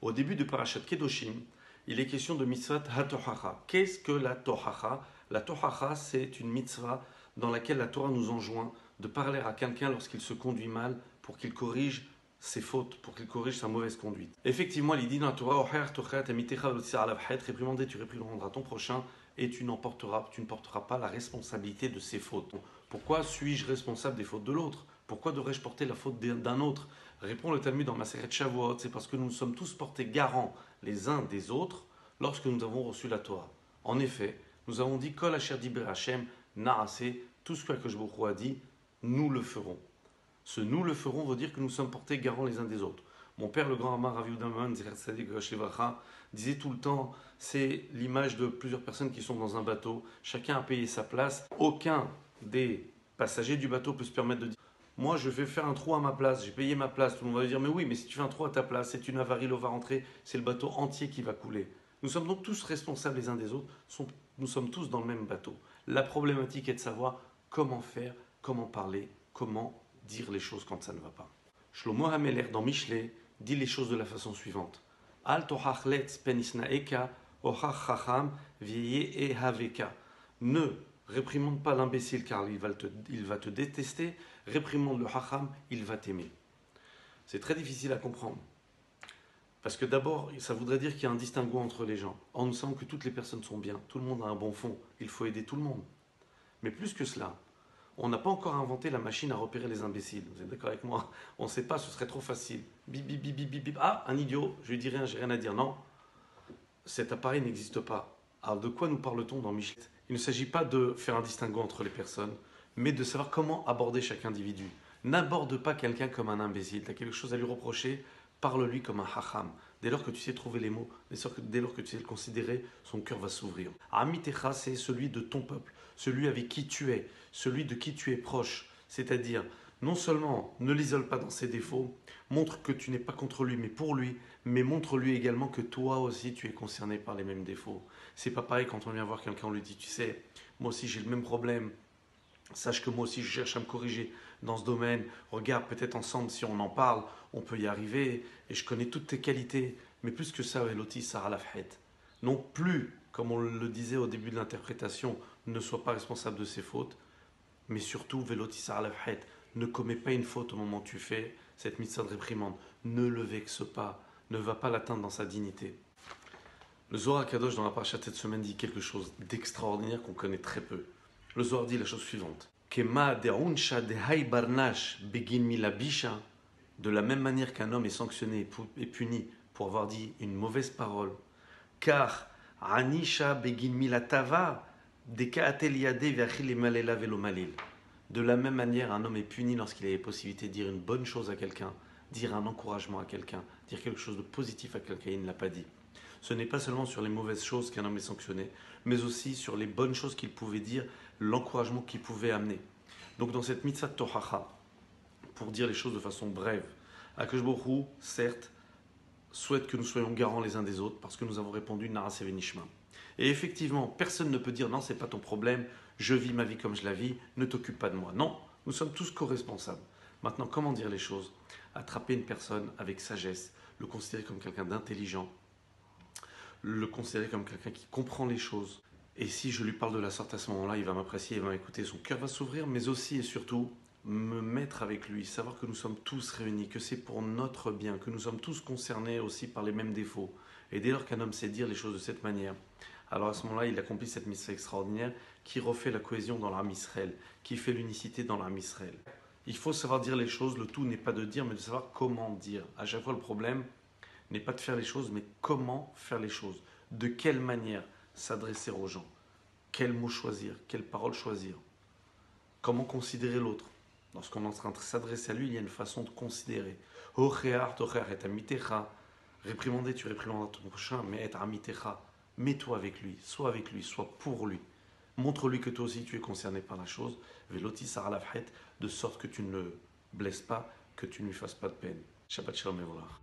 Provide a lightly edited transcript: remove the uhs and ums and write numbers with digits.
Au début de Parashat Kedoshim, il est question de mitzvah ha-tohacha. Qu'est-ce que la tohacha? La tohacha, c'est une mitzvah dans laquelle la Torah nous enjoint de parler à quelqu'un lorsqu'il se conduit mal pour qu'il corrige ses fautes, pour qu'il corrige sa mauvaise conduite. Effectivement, il dit dans la Torah, réprimander, tu réprimanderas ton prochain et tu ne porteras pas la responsabilité de ses fautes. Pourquoi suis-je responsable des fautes de l'autre? Pourquoi devrais-je porter la faute d'un autre? Répond le Talmud dans Maseret Shavuot, c'est parce que nous sommes tous portés garants les uns des autres lorsque nous avons reçu la Torah. En effet, nous avons dit Kol Asher Diber Hashem Naase, tout ce que Akadosh Baruch Hu a dit, nous le ferons. Ce nous le ferons veut dire que nous sommes portés garants les uns des autres. Mon père, le grand Amar Rav Yehuda Maimon disait tout le temps, c'est l'image de plusieurs personnes qui sont dans un bateau, chacun a payé sa place, aucun des passagers du bateau peut se permettre de dire moi je vais faire un trou à ma place, j'ai payé ma place. Tout le monde va dire mais oui, mais si tu fais un trou à ta place, c'est une avarie, l'eau va rentrer, c'est le bateau entier qui va couler. Nous sommes donc tous responsables les uns des autres, nous sommes tous dans le même bateau. La problématique est de savoir comment faire, comment parler, comment dire les choses quand ça ne va pas. Shlomo HaMelech dans Mishlei dit les choses de la façon suivante. Al tohachletz penisnaeka ochach chacham vieye ehaveka. Ne réprimande pas l'imbécile car il va te détester, réprimande le hacham, il va t'aimer. C'est très difficile à comprendre. Parce que d'abord, ça voudrait dire qu'il y a un distinguo entre les gens. Or, nous savons que toutes les personnes sont bien, tout le monde a un bon fond, il faut aider tout le monde. Mais plus que cela, on n'a pas encore inventé la machine à repérer les imbéciles. Vous êtes d'accord avec moi? On ne sait pas, ce serait trop facile. Bip, bip, bip, bip, bip, bip. Ah, un idiot, je lui dis rien, j'ai rien à dire. Non, cet appareil n'existe pas. Alors de quoi nous parle-t-on dans Mishlei? Il ne s'agit pas de faire un distinguo entre les personnes, mais de savoir comment aborder chaque individu. N'aborde pas quelqu'un comme un imbécile. Tu as quelque chose à lui reprocher, parle-lui comme un hacham. Dès lors que tu sais trouver les mots, dès lors que tu sais le considérer, son cœur va s'ouvrir. Amitecha, c'est celui de ton peuple, celui avec qui tu es, celui de qui tu es proche. C'est-à-dire, non seulement ne l'isole pas dans ses défauts, montre que tu n'es pas contre lui, mais pour lui, mais montre-lui également que toi aussi tu es concerné par les mêmes défauts. C'est pas pareil quand on vient voir quelqu'un, on lui dit, tu sais, moi aussi j'ai le même problème. Sache que moi aussi je cherche à me corriger dans ce domaine. Regarde, peut-être ensemble, si on en parle, on peut y arriver. Et je connais toutes tes qualités. Mais plus que ça, Veloti Sarah Lafhet. Non plus, comme on le disait au début de l'interprétation, ne sois pas responsable de ses fautes. Mais surtout, Veloti Sarah Lafhet, ne commets pas une faute au moment où tu fais cette mitzvah de réprimande. Ne le vexe pas. Ne va pas l'atteindre dans sa dignité. Le Zohar Kadosh dans la paracha cette semaine dit quelque chose d'extraordinaire qu'on connaît très peu. Le Zohar dit la chose suivante. De la même manière qu'un homme est sanctionné et puni pour avoir dit une mauvaise parole, car Anisha begin milatava de la même manière, un homme est puni lorsqu'il a la possibilité de dire une bonne chose à quelqu'un, dire un encouragement à quelqu'un, dire quelque chose de positif à quelqu'un, il ne l'a pas dit. Ce n'est pas seulement sur les mauvaises choses qu'un homme est sanctionné, mais aussi sur les bonnes choses qu'il pouvait dire, l'encouragement qu'il pouvait amener. Donc dans cette mitzvah de tohacha, pour dire les choses de façon brève, Akadosh Baruch Hu, certes, souhaite que nous soyons garants les uns des autres parce que nous avons répondu Naaseh Venishma. Et effectivement, personne ne peut dire non, c'est pas ton problème, je vis ma vie comme je la vis, ne t'occupe pas de moi. Non, nous sommes tous co-responsables. Maintenant, comment dire les choses? Attraper une personne avec sagesse, le considérer comme quelqu'un d'intelligent, le considérer comme quelqu'un qui comprend les choses. Et si je lui parle de la sorte à ce moment-là, il va m'apprécier, il va m'écouter, son cœur va s'ouvrir, mais aussi et surtout me mettre avec lui, savoir que nous sommes tous réunis, que c'est pour notre bien, que nous sommes tous concernés aussi par les mêmes défauts. Et dès lors qu'un homme sait dire les choses de cette manière, alors à ce moment-là, il accomplit cette mission extraordinaire qui refait la cohésion dans l'âme Israël, qui fait l'unicité dans l'âme Israël. Il faut savoir dire les choses, le tout n'est pas de dire, mais de savoir comment dire. À chaque fois, le problème n'est pas de faire les choses, mais comment faire les choses. De quelle manière s'adresser aux gens. Quels mots choisir, quelles paroles choisir. Comment considérer l'autre. Lorsqu'on est en train de s'adresser à lui, il y a une façon de considérer. Réprimander, tu réprimandes ton prochain, mais être amitecha. Mets-toi avec lui, sois pour lui. Montre-lui que toi aussi tu es concerné par la chose. Veloti Sarah Lafhet, de sorte que tu ne le blesses pas, que tu ne lui fasses pas de peine. Shabbat Shalom et Volach.